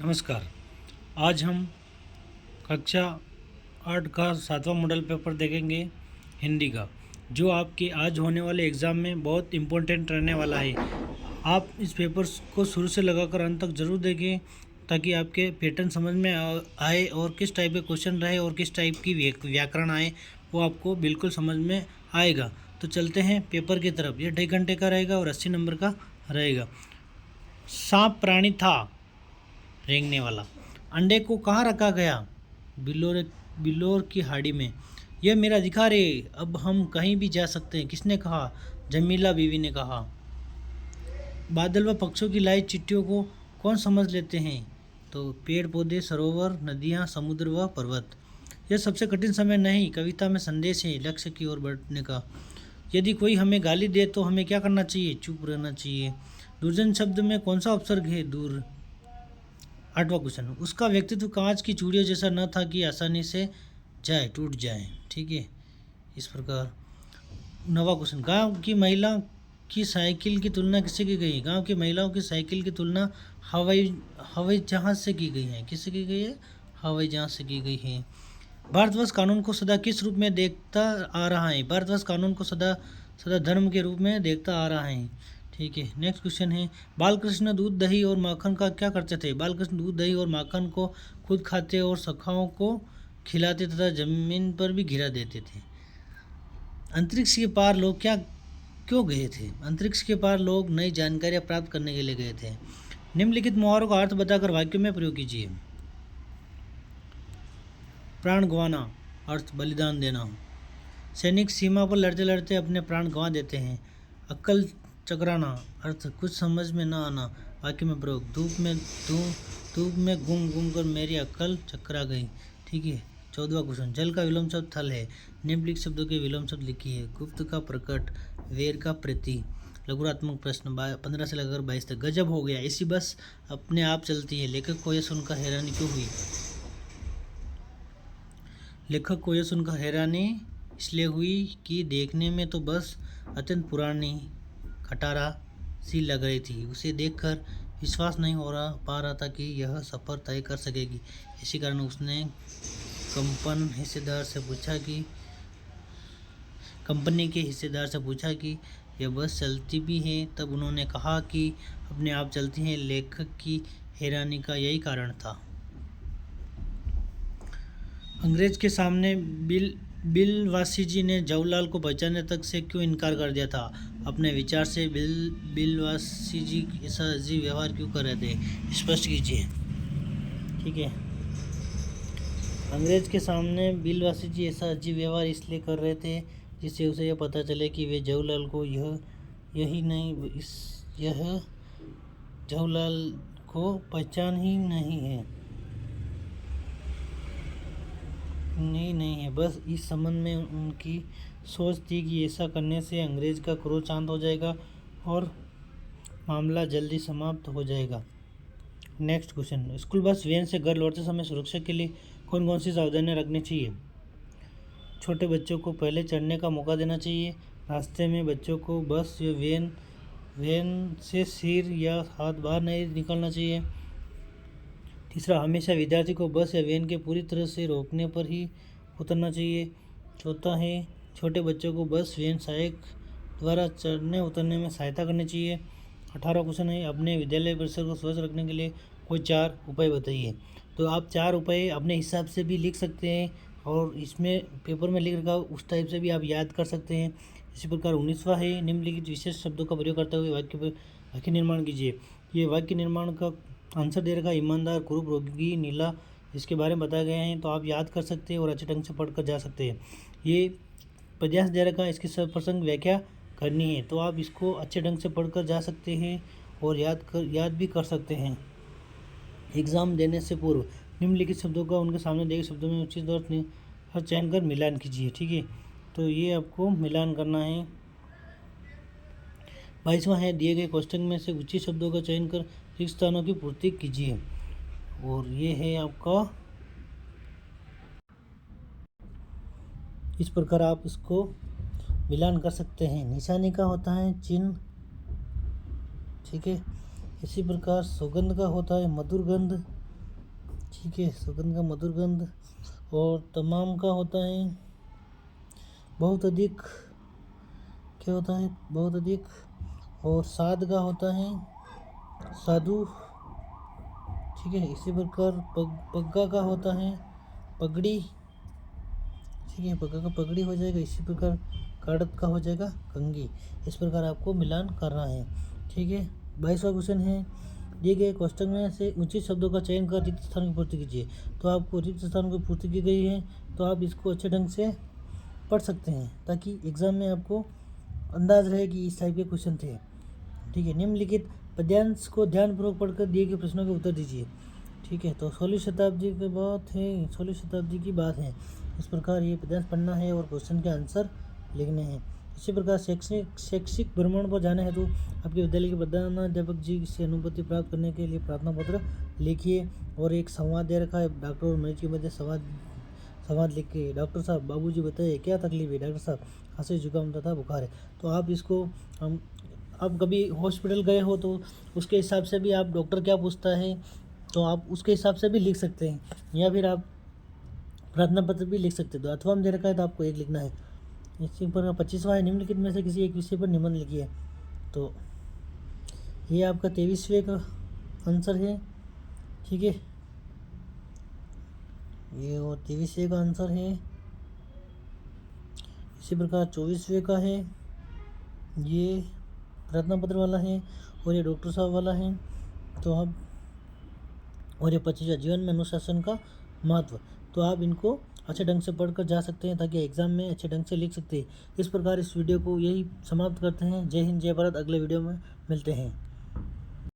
नमस्कार। आज हम कक्षा 8 का 7वां मॉडल पेपर देखेंगे हिंदी का, जो आपके आज होने वाले एग्ज़ाम में बहुत इम्पोर्टेंट रहने वाला है। आप इस पेपर को शुरू से लगाकर अंत तक ज़रूर देखें ताकि आपके पैटर्न समझ में आए और किस टाइप के क्वेश्चन रहे और किस टाइप की व्याकरण आए, वो आपको बिल्कुल समझ में आएगा। तो चलते हैं पेपर की तरफ। ये 2.5 घंटे का रहेगा और 80 नंबर का रहेगा। सांप प्राणी था रेंगने वाला, अंडे को कहाँ रखा गया? बिल्लोर की हाड़ी में। यह मेरा अधिकार है, अब हम कहीं भी जा सकते हैं। किसने कहा? जमीला बीवी ने कहा। बादल व पक्षियों की लाई चिट्ठियों को कौन समझ लेते हैं? तो पेड़ पौधे, सरोवर, नदियाँ, समुद्र व पर्वत। यह सबसे कठिन समय नहीं, कविता में संदेश है लक्ष्य की ओर बढ़ने का। यदि कोई हमें गाली दे तो हमें क्या करना चाहिए? चुप रहना चाहिए। दुर्जन शब्द में कौन सा उपसर्ग है? दूर। 8वां क्वेश्चन, उसका व्यक्तित्व कांच की चूड़ियों जैसा न था कि आसानी से टूट जाए। ठीक है, इस प्रकार। 9वां क्वेश्चन, गांव की महिला की साइकिल की तुलना किससे की गई है? गांव की महिलाओं की साइकिल की तुलना हवाई जहाज से की गई है। किससे की गई है? हवाई जहाज से की गई है। भारतवर्ष कानून को सदा किस रूप में देखता आ रहा है? भारतवर्ष कानून को सदा सदा धर्म के रूप में देखता आ रहा है। ठीक है, नेक्स्ट क्वेश्चन है, बालकृष्ण दूध दही और माखन का क्या करते थे? बालकृष्ण दूध दही और माखन को खुद खाते और सखाओं को खिलाते तथा जमीन पर भी गिरा देते थे। अंतरिक्ष के पार लोग क्यों गए थे? अंतरिक्ष के पार लोग नई जानकारियां प्राप्त करने के लिए गए थे। निम्नलिखित मुहावरों का अर्थ बताकर वाक्यों में प्रयोग कीजिए। प्राण गंवाना, अर्थ बलिदान देना। सैनिक सीमा पर लड़ते लड़ते अपने प्राण गंवा देते हैं। अक्ल चकराना, अर्थ कुछ समझ में न आना। वाक्य में प्रयोग, धूप में घूम घूम कर मेरी अक्ल चकरा गई। ठीक है। 14वां क्वेश्चन, जल का विलोम शब्द थल है। निम्नलिखित शब्दों के विलोम शब्द लिखिए। गुप्त का प्रकट, वेर का प्रति। लघुरात्मक प्रश्न 15 से लेकर 22 तक। गजब हो गया, ऐसी बस अपने आप चलती है। लेखक को यह सुनकर हैरानी क्यों हुई? लेखक को यह सुनकर हैरानी इसलिए हुई कि देखने में तो बस अत्यंत पुरानी खटारा सी लग रही थी। उसे देखकर विश्वास नहीं पा रहा था कि यह सफ़र तय कर सकेगी। इसी कारण उसने कंपनी के हिस्सेदार से पूछा कि यह बस चलती भी है। तब उन्होंने कहा कि अपने आप चलती है। लेखक की हैरानी का यही कारण था। अंग्रेज के सामने बिलवासी जी ने जवाहरलाल को पहचानने तक से क्यों इनकार कर दिया था? अपने विचार से बिलवासी जी ऐसा अजीब व्यवहार क्यों कर रहे थे? स्पष्ट कीजिए। ठीक है, अंग्रेज के सामने बिलवासी जी ऐसा अजीब व्यवहार इसलिए कर रहे थे जिससे उसे यह पता चले कि वे जवाहरलाल को जवाहरलाल को पहचान ही नहीं है। बस इस संबंध में उनकी सोच थी कि ऐसा करने से अंग्रेज का क्रोध शांत हो जाएगा और मामला जल्दी समाप्त हो जाएगा। Next question, school bus van से घर लौटते समय सुरक्षा के लिए कौन कौन सी सावधानियां रखनी चाहिए? छोटे बच्चों को पहले चढ़ने का मौका देना चाहिए। रास्ते में बच्चों को बस या वैन से सिर या हाथ बाहर नहीं निकालना चाहिए। तीसरा, हमेशा विद्यार्थी को बस या वैन के पूरी तरह से रोकने पर ही उतरना चाहिए। चौथा है, छोटे बच्चों को बस वैन सहायक द्वारा चढ़ने उतरने में सहायता करनी चाहिए। 18वां क्वेश्चन है, अपने विद्यालय परिसर को स्वच्छ रखने के लिए कोई 4 उपाय बताइए। तो आप 4 उपाय अपने हिसाब से भी लिख सकते हैं और इसमें पेपर में लिख रखा उस टाइप से भी आप याद कर सकते हैं। इसी प्रकार 19वां है, निम्नलिखित विशेष शब्दों का प्रयोग करते हुए वाक्य निर्माण कीजिए। ये वाक्य निर्माण का आंसर दे रखा ईमानदार, कुरूप, रोगी, नीला, इसके बारे में बताए गए हैं। तो आप याद कर सकते हैं और अच्छे ढंग से पढ़ कर जा सकते हैं। ये पद्यांश दे रखा, इसकी सप्रसंग व्याख्या करनी है। तो आप इसको अच्छे ढंग से पढ़ कर जा सकते हैं और याद भी कर सकते हैं। एग्ज़ाम देने से पूर्व निम्नलिखित शब्दों का उनके सामने दिए शब्दों में उचित और चयन कर मिलान कीजिए। ठीक है, तो ये आपको मिलान करना है। 22वां है, दिए गए कोष्ठक में से उचित शब्दों का चयन कर रिक्त स्थानों की पूर्ति कीजिए। और ये है आपका, इस प्रकार आप इसको मिलान कर सकते हैं। निशानी का होता है चिन्ह। ठीक है, इसी प्रकार सुगंध का होता है मधुर गंध। ठीक है। सुगंध का मधुर गंध और तमाम का होता है बहुत अधिक, क्या होता है बहुत अधिक, और साध का होता है साधु। ठीक है। इसी प्रकार पग्गा का होता है पगड़ी। ठीक है, पग्गा का पगड़ी हो जाएगा। इसी प्रकार काड़त का हो जाएगा कंघी। इस प्रकार आपको मिलान करना है। ठीक है। 22वां क्वेश्चन है, दिए गए कोष्टक में से उचित शब्दों का चयन कर रिक्त स्थान की पूर्ति कीजिए। तो आपको रिक्त स्थान की पूर्ति की गई है, तो आप इसको अच्छे ढंग से पढ़ सकते हैं ताकि एग्जाम में आपको अंदाज रहे कि इस टाइप के क्वेश्चन थे। ठीक है। निम्नलिखित पद्यांश को ध्यानपूर्वक पढ़कर दिए गए प्रश्नों के उत्तर दीजिए। ठीक है। तो 16वीं शताब्दी की बात है, 16वीं शताब्दी की बात है। इस प्रकार ये पद्यांश पढ़ना है और क्वेश्चन के आंसर लिखने हैं। इसी प्रकार शैक्षिक भ्रमण पर जाने हेतु आपके विद्यालय के प्रधानाध्यापक जी से अनुमति प्राप्त करने के लिए प्रार्थना पत्र लिखिए। और एक संवाद दे रखा है, डॉक्टर और मरीज के मध्य संवाद लिख के, डॉक्टर साहब बाबूजी बताइए क्या तकलीफ है। डॉक्टर साहब खांसी जुकाम तथा बुखार है। तो आप इसको आप कभी हॉस्पिटल गए हो तो उसके हिसाब से भी आप डॉक्टर क्या पूछता है तो आप उसके हिसाब से भी लिख सकते हैं, या फिर आप प्रार्थना पत्र भी लिख सकते हैं। तो अथवा में दे रखा है तो आपको एक लिखना है। इसी पर 25वां है, निम्नलिखित में से किसी एक विषय पर निबंध लिखिए। तो ये आपका 23वें का आंसर है। ठीक है, ये और 23वें का आंसर है। इसी प्रकार 24वें का है, ये प्रार्थना पत्र वाला है और ये डॉक्टर साहब वाला है। तो आप, और ये 25वां जीवन में अनुशासन का महत्व। तो आप इनको अच्छे ढंग से पढ़कर जा सकते हैं ताकि एग्जाम में अच्छे ढंग से लिख सकते हैं। इस प्रकार इस वीडियो को यही समाप्त करते हैं। जय हिंद, जय भारत। अगले वीडियो में मिलते हैं।